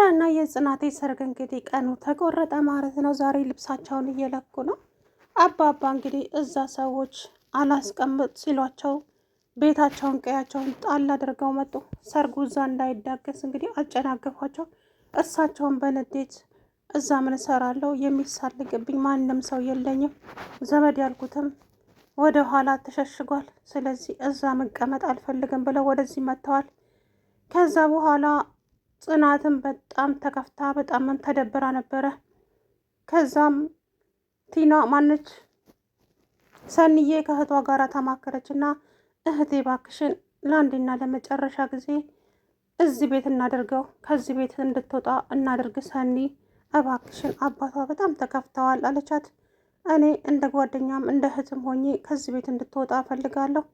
የኪራና የጽናቴ ሰርግ እንግዲህ ቀኑ ተቆረጠ ማለት ነው። ዛሬ ልብሳቸውን እየለኩ ነው። አባባ እንግዲህ እዛ ሰዎች አላስቀምጥ ሲሏቸው ቤታቸውን ቀያቸውን ጣል አድርገው መጡ። ሰርጉ እዛ እንዳይዳገስ እንግዲህ አጨናገፏቸው። እርሳቸውን በንዴት እዛ ምን እሰራለሁ? የሚሳልቅብኝ ማንም ሰው የለኝም። ዘመድ ያልኩትም ወደ ኋላ ተሸሽጓል። ስለዚህ እዛ መቀመጥ አልፈልግም ብለው ወደዚህ መጥተዋል። ከዛ በኋላ ጽናትን በጣም ተከፍታ በጣም ተደብራ ነበረ። ከዛም ቲና ማነች ሰንዬ ከእህቷ ጋር ተማከረች እና እህቴ ባክሽን ለአንዴና ለመጨረሻ ጊዜ እዚህ ቤት እናደርገው፣ ከዚህ ቤት እንድትወጣ እናድርግ። ሰኒ እባክሽን አባቷ በጣም ተከፍተዋል አለቻት። እኔ እንደ ጓደኛም እንደ እህትም ሆኜ ከዚህ ቤት እንድትወጣ እፈልጋለሁ።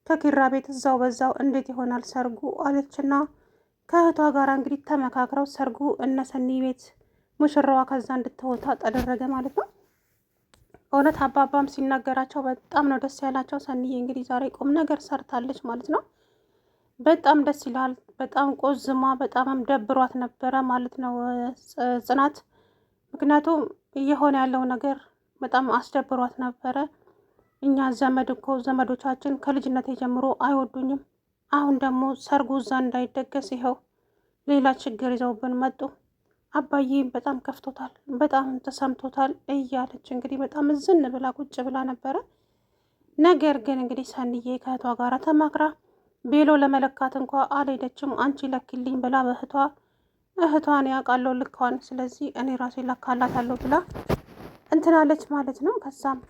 ከኪራ ቤት እዛው በዛው እንዴት ይሆናል ሰርጉ አለችና ከእህቷ ጋር እንግዲህ ተመካክረው ሰርጉ እነ ሰኒ ቤት ሙሽራዋ ከዛ እንድትወጣ ተደረገ ማለት ነው። እውነት አባባም ሲናገራቸው በጣም ነው ደስ ያላቸው። ሰኒዬ እንግዲህ ዛሬ ቁም ነገር ሰርታለች ማለት ነው። በጣም ደስ ይላል። በጣም ቆዝማ በጣምም ደብሯት ነበረ ማለት ነው ጽናት። ምክንያቱም እየሆነ ያለው ነገር በጣም አስደብሯት ነበረ። እኛ ዘመድ እኮ ዘመዶቻችን ከልጅነት ጀምሮ አይወዱኝም። አሁን ደግሞ ሰርጉ እዛ እንዳይደገስ ይኸው ሌላ ችግር ይዘውብን መጡ። አባዬ በጣም ከፍቶታል፣ በጣም ተሰምቶታል እያለች እንግዲህ በጣም ዝን ብላ ቁጭ ብላ ነበረ። ነገር ግን እንግዲህ ሰንዬ ከእህቷ ጋር ተማክራ ቤሎ ለመለካት እንኳ አልሄደችም። አንቺ ለኪልኝ ብላ እህቷን ያውቃለሁ ልካዋን፣ ስለዚህ እኔ ራሴ ለካላታለሁ ብላ እንትናለች ማለት ነው። ከዛም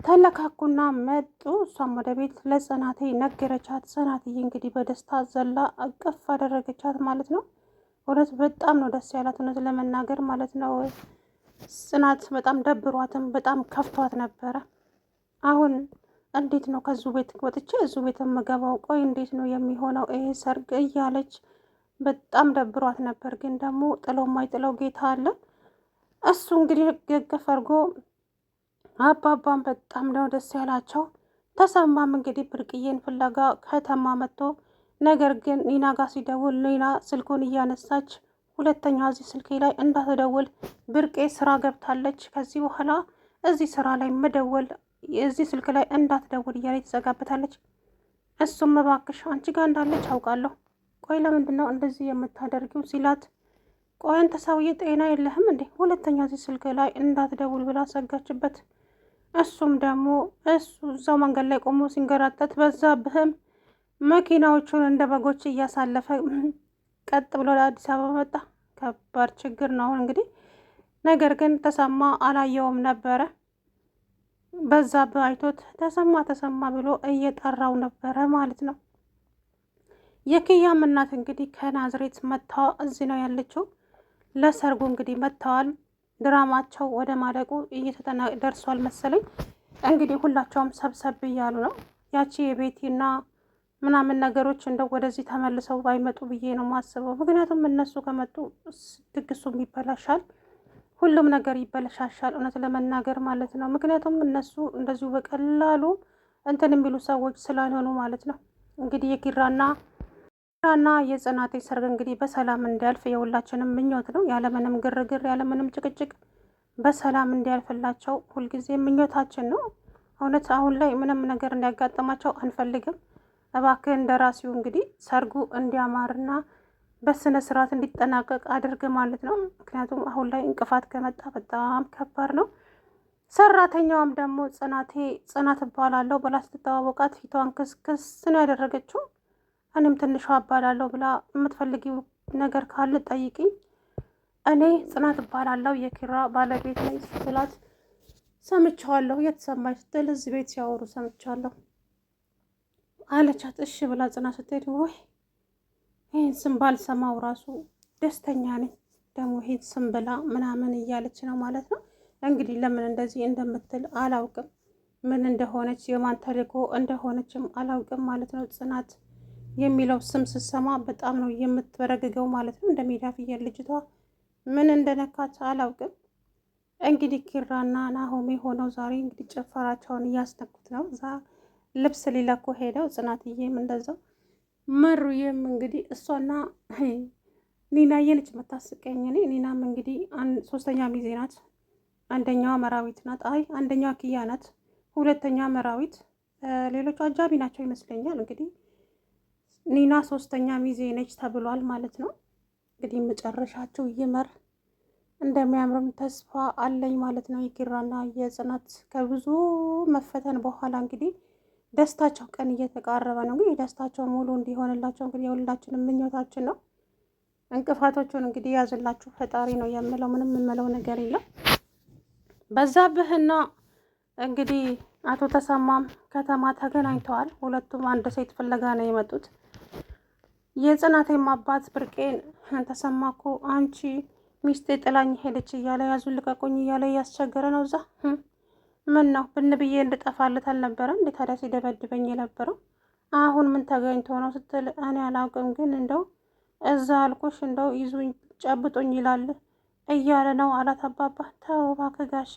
ተለካኩና መጡ። እሷም ወደ ቤት ለጽናቴ ነገረቻት። ጽናትዬ እንግዲህ በደስታ ዘላ አቀፍ አደረገቻት ማለት ነው። እውነት በጣም ነው ደስ ያላት እውነት ለመናገር ማለት ነው። ጽናት በጣም ደብሯትም በጣም ከፍቷት ነበረ። አሁን እንዴት ነው ከዙ ቤት ወጥቼ እዙ ቤት የምገባው? ቆይ እንዴት ነው የሚሆነው ይሄ ሰርግ እያለች በጣም ደብሯት ነበር። ግን ደግሞ ጥለው ማይጥለው ጌታ አለ። እሱ እንግዲህ ገገፍ አድርጎ አባባን በጣም ነው ደስ ያላቸው። ተሰማም እንግዲህ ብርቅዬን ፍለጋ ከተማ መጥቶ ነገር ግን ኒና ጋር ሲደውል ኒና ስልኩን እያነሳች ሁለተኛ እዚህ ስልኬ ላይ እንዳትደውል ብርቄ ስራ ገብታለች፣ ከዚህ በኋላ እዚህ ስራ ላይ መደወል እዚህ ስልክ ላይ እንዳትደውል እያለች ትዘጋበታለች። እሱም እባክሽ አንቺ ጋር እንዳለች አውቃለሁ፣ ቆይ ለምንድን ነው እንደዚህ የምታደርጊው ሲላት፣ ቆይ አንተ ሰውዬ ጤና የለህም እንዴ? ሁለተኛ እዚህ ስልክ ላይ እንዳትደውል ብላ ሰጋችበት። እሱም ደግሞ እሱ እዛው መንገድ ላይ ቆሞ ሲንገራተት በዛብህም መኪናዎቹን እንደ በጎች እያሳለፈ ቀጥ ብሎ ለአዲስ አበባ መጣ። ከባድ ችግር ነው አሁን እንግዲህ። ነገር ግን ተሰማ አላየውም ነበረ። በዛብህ አይቶት ተሰማ ብሎ እየጠራው ነበረ ማለት ነው። የኪያም እናት እንግዲህ ከናዝሬት መጥታ እዚህ ነው ያለችው። ለሰርጉ እንግዲህ መጥተዋል። ድራማቸው ወደ ማለቁ ደርሷል መሰለኝ። እንግዲህ ሁላቸውም ሰብሰብ እያሉ ነው። ያቺ የቤቲና ምናምን ነገሮች እንደው ወደዚህ ተመልሰው ባይመጡ ብዬ ነው ማስበው። ምክንያቱም እነሱ ከመጡ ድግሱም ይበላሻል፣ ሁሉም ነገር ይበላሻሻል እውነት ለመናገር ማለት ነው። ምክንያቱም እነሱ እንደዚሁ በቀላሉ እንትን የሚሉ ሰዎች ስላልሆኑ ማለት ነው። እንግዲህ የኪራና የጽናቴ ሰርግ እንግዲህ በሰላም እንዲያልፍ የሁላችንም ምኞት ነው። ያለምንም ግርግር ያለምንም ጭቅጭቅ በሰላም እንዲያልፍላቸው ሁልጊዜ ምኞታችን ነው። እውነት አሁን ላይ ምንም ነገር እንዲያጋጥማቸው አንፈልግም። እባክህ እንደራሲው እንግዲህ ሰርጉ እንዲያማርና በስነ ስርዓት እንዲጠናቀቅ አድርግ ማለት ነው። ምክንያቱም አሁን ላይ እንቅፋት ከመጣ በጣም ከባድ ነው። ሰራተኛዋም ደግሞ ጽናት እባላለሁ ብላ ስትተዋወቃት ፊቷን ክስክስ ነው ያደረገችው። እኔም ትንሿ እባላለሁ ብላ የምትፈልጊው ነገር ካለ ጠይቂኝ፣ እኔ ጽናት እባላለሁ የኪራ ባለቤት ነኝ ስትላት ሰምቻለሁ። የተሰማኝ ስትል እዚህ ቤት ሲያወሩ ሰምቻለሁ አለቻት። እሺ ብላ ጽናት ስትሄድ ወይ ይህን ስም ባልሰማው ራሱ ደስተኛ ነኝ፣ ደግሞ ይህን ስም ብላ ምናምን እያለች ነው ማለት ነው። እንግዲህ ለምን እንደዚህ እንደምትል አላውቅም፣ ምን እንደሆነች የማን ተልእኮ እንደሆነችም አላውቅም ማለት ነው። ጽናት የሚለው ስም ስሰማ በጣም ነው የምትበረግገው ማለት ነው። እንደ ሜዳ ፍየል ልጅቷ ምን እንደነካት አላውቅም። እንግዲህ ኪራና ናሆሜ ሆነው ዛሬ እንግዲህ ጭፈራቸውን እያስነኩት ነው። እዛ ልብስ ሊለኩ ሄደው ጽናትዬም እንደዛው መሩዬም እንግዲህ እሷና ኒናዬ ነች የምታስቀኝ። ኒናም እንግዲህ ሶስተኛ ሚዜ ናት። አንደኛዋ መራዊት ናት። አንደኛዋ ኪያ ናት። ሁለተኛ መራዊት፣ ሌሎቹ አጃቢ ናቸው ይመስለኛል። እንግዲህ ኒና ሶስተኛ ሚዜ ነች ተብሏል ማለት ነው። እንግዲህ መጨረሻቸው ይመር እንደሚያምርም ተስፋ አለኝ ማለት ነው። የኪራና የጽናት ከብዙ መፈተን በኋላ እንግዲህ ደስታቸው ቀን እየተቃረበ ነው። እንግዲህ ደስታቸው ሙሉ እንዲሆንላቸው እንግዲህ የሁላችንም ምኞታችን ነው። እንቅፋቶቹን እንግዲህ ያዝላችሁ ፈጣሪ ነው የምለው። ምንም የምለው ነገር የለም። በዛብህና እንግዲህ አቶ ተሰማም ከተማ ተገናኝተዋል። ሁለቱም አንድ ሴት ፍለጋ ነው የመጡት። የጽናቴም አባት ብርቄን ተሰማ እኮ አንቺ ሚስቴ ጥላኝ ሄደች እያለ ያዙን ልቀቁኝ እያለ እያስቸገረ ነው። እዛ ምን ነው ብን ብዬ እንድጠፋለት አልነበረ እንዴ ታዲያ ሲደበድበኝ የነበረው? አሁን ምን ተገኝቶ ነው ስትል እኔ አላውቅም፣ ግን እንደው እዛ አልኩሽ እንደው ይዙኝ ጨብጦኝ ይላል እያለ ነው አላት። አባባ ተው እባክህ ጋሼ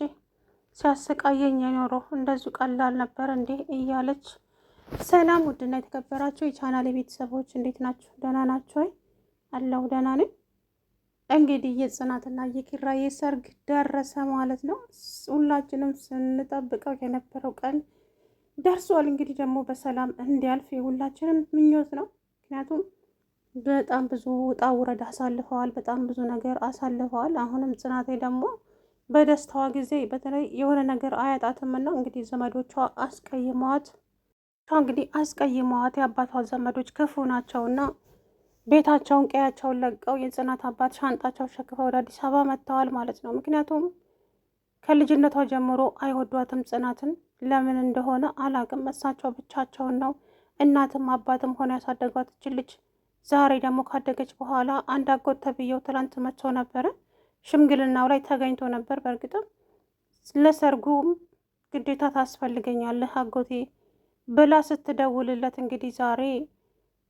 ሲያሰቃየኝ የኖሮ እንደዚሁ ቀላል ነበር እንዴ እያለች። ሰላም ውድና የተከበራችሁ የቻናል ቤተሰቦች እንዴት ናችሁ? ደህና ናችሁ ወይ? አለው ደህና ነኝ። እንግዲህ የጽናትና የኪራዬ ሰርግ ደረሰ ማለት ነው። ሁላችንም ስንጠብቀው የነበረው ቀን ደርሷል። እንግዲህ ደግሞ በሰላም እንዲያልፍ የሁላችንም ምኞት ነው። ምክንያቱም በጣም ብዙ ውጣ ውረድ አሳልፈዋል። በጣም ብዙ ነገር አሳልፈዋል። አሁንም ጽናቴ ደግሞ በደስታዋ ጊዜ በተለይ የሆነ ነገር አያጣትምና እንግዲህ ዘመዶቿ አስቀይመዋት የአባቷ ዘመዶች ክፉ ናቸውና ቤታቸውን ቀያቸውን ለቀው የጽናት አባት ሻንጣቸው ሸክፈው ወደ አዲስ አበባ መጥተዋል ማለት ነው። ምክንያቱም ከልጅነቷ ጀምሮ አይወዷትም ጽናትን። ለምን እንደሆነ አላቅም። እሳቸው ብቻቸውን ነው እናትም አባትም ሆነ ያሳደጓት ልጅ። ዛሬ ደግሞ ካደገች በኋላ አንድ አጎት ተብዬው ትላንት መጥቶ ነበረ። ሽምግልናው ላይ ተገኝቶ ነበር። በእርግጥም ለሰርጉም ግዴታ ታስፈልገኛለህ አጎቴ ብላ ስትደውልለት እንግዲህ ዛሬ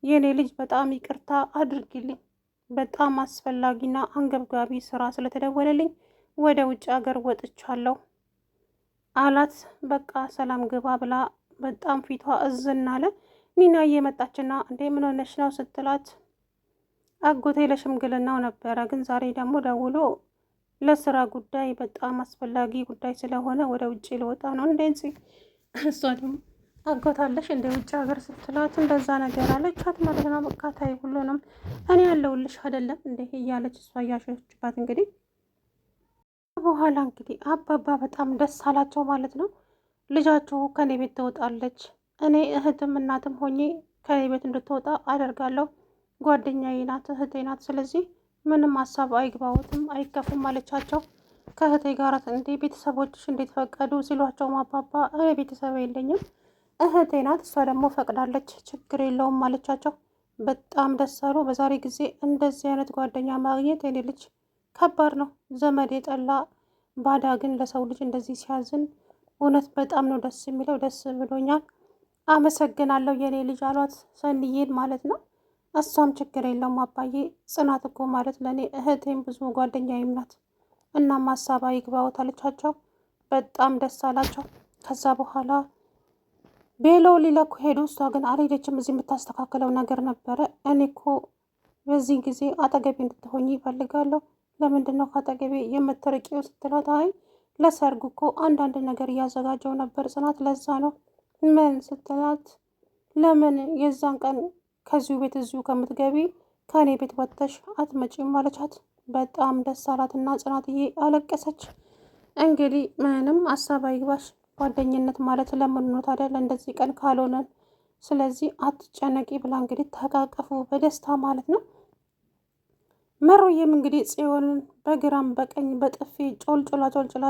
የኔ ልጅ በጣም ይቅርታ አድርጊልኝ፣ በጣም አስፈላጊና አንገብጋቢ ስራ ስለተደወለልኝ ወደ ውጭ ሀገር ወጥቻለሁ አላት። በቃ ሰላም ግባ ብላ በጣም ፊቷ እዝን አለ። ኒና እየመጣችና እንዴ ምን ሆነሽ ነው ስትላት አጎቴ ለሽምግልናው ነበረ፣ ግን ዛሬ ደግሞ ደውሎ ለስራ ጉዳይ በጣም አስፈላጊ ጉዳይ ስለሆነ ወደ ውጭ ልወጣ ነው። እንደዚህ እሷ ደግሞ አጎታለሽ እንደ ውጭ ሀገር ስትላት እንደዛ ነገር አለቻት ማለት ነው። በቃ ታይ ሁሉንም እኔ ያለውልሽ አይደለም እንደ እያለች እሷ እያሸችባት እንግዲህ በኋላ እንግዲህ አባባ በጣም ደስ አላቸው ማለት ነው። ልጃችሁ ከኔ ቤት ትወጣለች፣ እኔ እህትም እናትም ሆኜ ከኔ ቤት እንድትወጣ አደርጋለሁ። ጓደኛዬ ናት፣ እህቴ ናት። ስለዚህ ምንም ሀሳብ አይግባውትም አይከፉም አለቻቸው። ከእህቴ ጋር እንዴ ቤተሰቦችሽ እንዴት ፈቀዱ ሲሏቸው አባባ ቤተሰብ የለኝም እህቴ ናት፣ እሷ ደግሞ ፈቅዳለች፣ ችግር የለውም አለቻቸው። በጣም ደስ አሉ። በዛሬ ጊዜ እንደዚህ አይነት ጓደኛ ማግኘት የኔ ልጅ ከባድ ነው። ዘመድ የጠላ ባዳ ግን ለሰው ልጅ እንደዚህ ሲያዝን እውነት በጣም ነው ደስ የሚለው። ደስ ብሎኛል፣ አመሰግናለሁ የኔ ልጅ አሏት ሰንዬን ማለት ነው። እሷም ችግር የለውም አባዬ፣ ጽናት እኮ ማለት ለእኔ እህቴም ብዙ ጓደኛዬም ናት፣ እናም ሀሳብ አይግባዎት አለቻቸው። በጣም ደስ አላቸው። ከዛ በኋላ ቤሎ ሊለኩ ሄዱ። እሷ ግን አልሄደችም። እዚህ የምታስተካክለው ነገር ነበረ። እኔ እኮ በዚህ ጊዜ አጠገቤ እንድትሆኝ ይፈልጋለሁ። ለምንድን ነው ከአጠገቤ የምትርቂው ስትላት፣ አይ ለሰርጉ እኮ አንዳንድ ነገር እያዘጋጀው ነበር ጽናት፣ ለዛ ነው። ምን ስትላት፣ ለምን የዛን ቀን ከዚሁ ቤት እዚሁ ከምትገቢ ከእኔ ቤት ወጥተሽ አትመጪም አለቻት። በጣም ደስ አላትና ጽናትዬ አለቀሰች። እንግዲህ ምንም ሀሳብ አይግባሽ፣ ጓደኝነት ማለት ለምን ነው ታዲያ ለእንደዚህ ቀን ካልሆነን፣ ስለዚህ አትጨነቂ ብላ እንግዲህ ተቃቀፉ በደስታ ማለት ነው። መሮዬም እንግዲህ ጽዮንን በግራም በቀኝ በጥፊ ጮልጭላ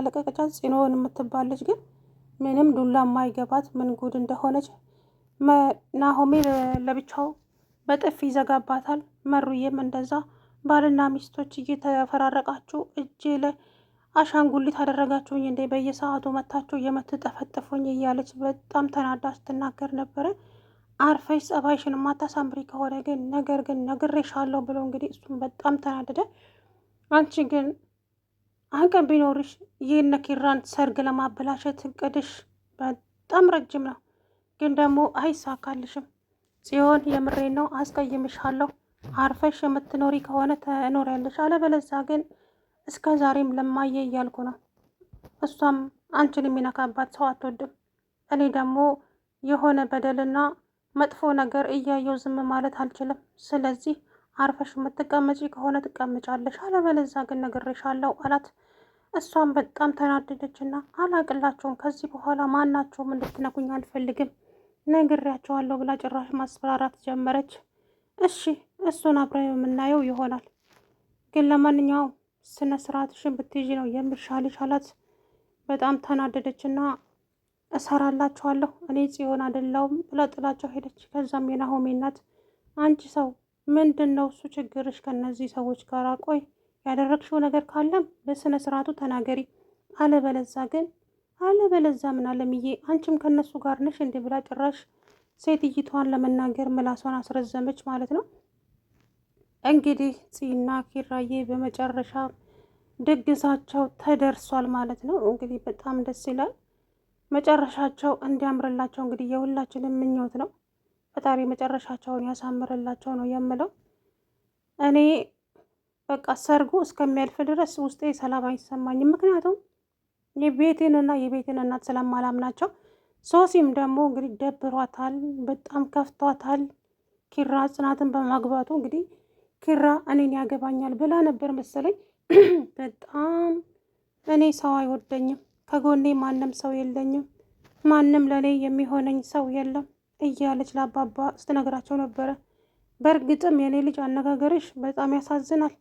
ለቀቀቻት። ጽዮን የምትባለች ግን ምንም ዱላ ማይገባት ምን ጉድ እንደሆነች ናሆሜ ለብቻው በጥፊ ይዘጋባታል። መሩዬም እንደዛ ባልና ሚስቶች እየተፈራረቃችሁ እጄ ላይ አሻንጉሊት አደረጋችሁኝ እንዴ በየሰዓቱ መታችሁ የምትጠፈጥፉኝ እያለች በጣም ተናዳ ስትናገር ነበረ። አርፈሽ ጸባይሽን ማታሳምሪ ከሆነ ግን ነገር ግን ነግሬሻለሁ ብሎ እንግዲህ እሱም በጣም ተናደደ። አንቺ ግን አቅም ቢኖርሽ ይህን ኪራን ሰርግ ለማበላሸት እቅድሽ በጣም ረጅም ነው፣ ግን ደግሞ አይሳካልሽም። ጽዮን የምሬን ነው፣ አስቀይምሻለሁ። አርፈሽ የምትኖሪ ከሆነ ትኖሪያለሽ፣ አለበለዚያ ግን እስከ ዛሬም ለማየ እያልኩ ነው። እሷም አንቺን የሚነካባት ሰው አትወድም። እኔ ደግሞ የሆነ በደልና መጥፎ ነገር እያየው ዝም ማለት አልችልም። ስለዚህ አርፈሽ የምትቀመጪ ከሆነ ትቀመጫለሽ፣ አለበለዚያ ግን ነግሬሻለሁ አላት። እሷም በጣም ተናደደችና አላቅላቸውም፣ ከዚህ በኋላ ማናቸውም እንድትነኩኝ አልፈልግም፣ ነግሬያቸዋለሁ ብላ ጭራሽ ማስፈራራት ጀመረች። እሺ እሱን አብረን የምናየው ይሆናል፣ ግን ለማንኛውም ስነ ስርዓትሽን ብትይዥ ነው የሚሻልሽ አላት። በጣም ተናደደችና እሰራላችኋለሁ እኔ ጽዮን አይደለሁም ብላ ጥላቸው ሄደች። ከዛም የናሆሜ እናት አንቺ ሰው ምንድን ነው እሱ ችግርሽ ከነዚህ ሰዎች ጋር? ቆይ ያደረግሽው ነገር ካለም በስነ ስርዓቱ ተናገሪ፣ አለበለዛ ምን አለምዬ አንቺም ከነሱ ጋር ነሽ እንዲህ ብላ ጭራሽ ሴትይቷን ለመናገር ምላሷን አስረዘመች ማለት ነው። እንግዲህ ፂና ኪራዬ በመጨረሻ ድግሳቸው ተደርሷል ማለት ነው። እንግዲህ በጣም ደስ ይላል። መጨረሻቸው እንዲያምርላቸው እንግዲህ የሁላችንም ምኞት ነው። ፈጣሪ መጨረሻቸውን ያሳምርላቸው ነው የምለው። እኔ በቃ ሰርጉ እስከሚያልፍ ድረስ ውስጤ ሰላም አይሰማኝም። ምክንያቱም የቤቴን እናት ስለማላምናቸው። ሶሲም ደግሞ እንግዲህ ደብሯታል፣ በጣም ከፍቷታል። ኪራ ጽናትን በማግባቱ እንግዲህ ኪራ እኔን ያገባኛል ብላ ነበር መሰለኝ። በጣም እኔ ሰው አይወደኝም፣ ከጎኔ ማንም ሰው የለኝም፣ ማንም ለእኔ የሚሆነኝ ሰው የለም እያለች ለአባባ ስትነግራቸው ነበረ። በእርግጥም የእኔ ልጅ አነጋገርሽ በጣም ያሳዝናል፣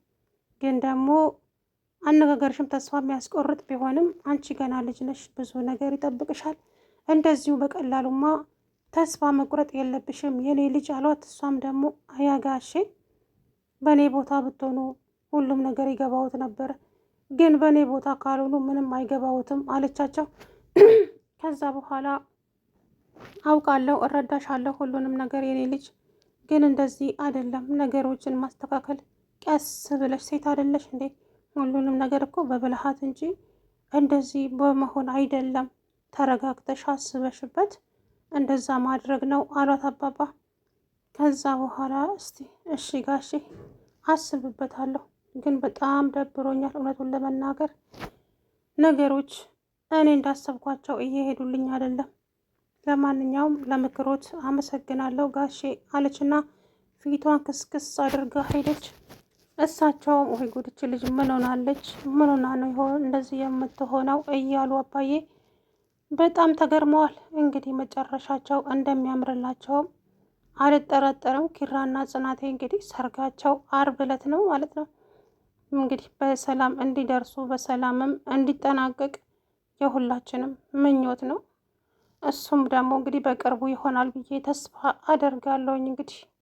ግን ደግሞ አነጋገርሽም ተስፋ የሚያስቆርጥ ቢሆንም አንቺ ገና ልጅ ነሽ፣ ብዙ ነገር ይጠብቅሻል። እንደዚሁ በቀላሉማ ተስፋ መቁረጥ የለብሽም የኔ ልጅ አሏት። እሷም ደግሞ አያጋሼ በእኔ ቦታ ብትሆኑ ሁሉም ነገር ይገባውት ነበር፣ ግን በእኔ ቦታ ካልሆኑ ምንም አይገባውትም አለቻቸው። ከዛ በኋላ አውቃለሁ፣ እረዳሻለሁ ሁሉንም ነገር የኔ ልጅ፣ ግን እንደዚህ አይደለም ነገሮችን ማስተካከል፣ ቀስ ብለሽ ሴት አይደለሽ እንዴ? ሁሉንም ነገር እኮ በብልሃት እንጂ እንደዚህ በመሆን አይደለም፣ ተረጋግተሽ አስበሽበት እንደዛ ማድረግ ነው አሏት አባባ። ከዛ በኋላ እስቲ እሺ ጋሼ አስብበታለሁ፣ ግን በጣም ደብሮኛል እውነቱን ለመናገር ነገሮች እኔ እንዳሰብኳቸው እየሄዱልኝ አይደለም። ለማንኛውም ለምክሮት አመሰግናለሁ ጋሼ አለችና ፊቷን ክስክስ አድርጋ ሄደች። እሳቸውም ወይ ጉድች ልጅ ምን ሆናለች? ምን ሆና ነው ይሆን እንደዚህ የምትሆነው እያሉ አባዬ በጣም ተገርመዋል። እንግዲህ መጨረሻቸው እንደሚያምርላቸውም አልጠረጠርም። ኪራና ጽናቴ እንግዲህ ሰርጋቸው አርብ ዕለት ነው ማለት ነው። እንግዲህ በሰላም እንዲደርሱ በሰላምም እንዲጠናቀቅ የሁላችንም ምኞት ነው። እሱም ደግሞ እንግዲህ በቅርቡ ይሆናል ብዬ ተስፋ አደርጋለሁኝ እንግዲህ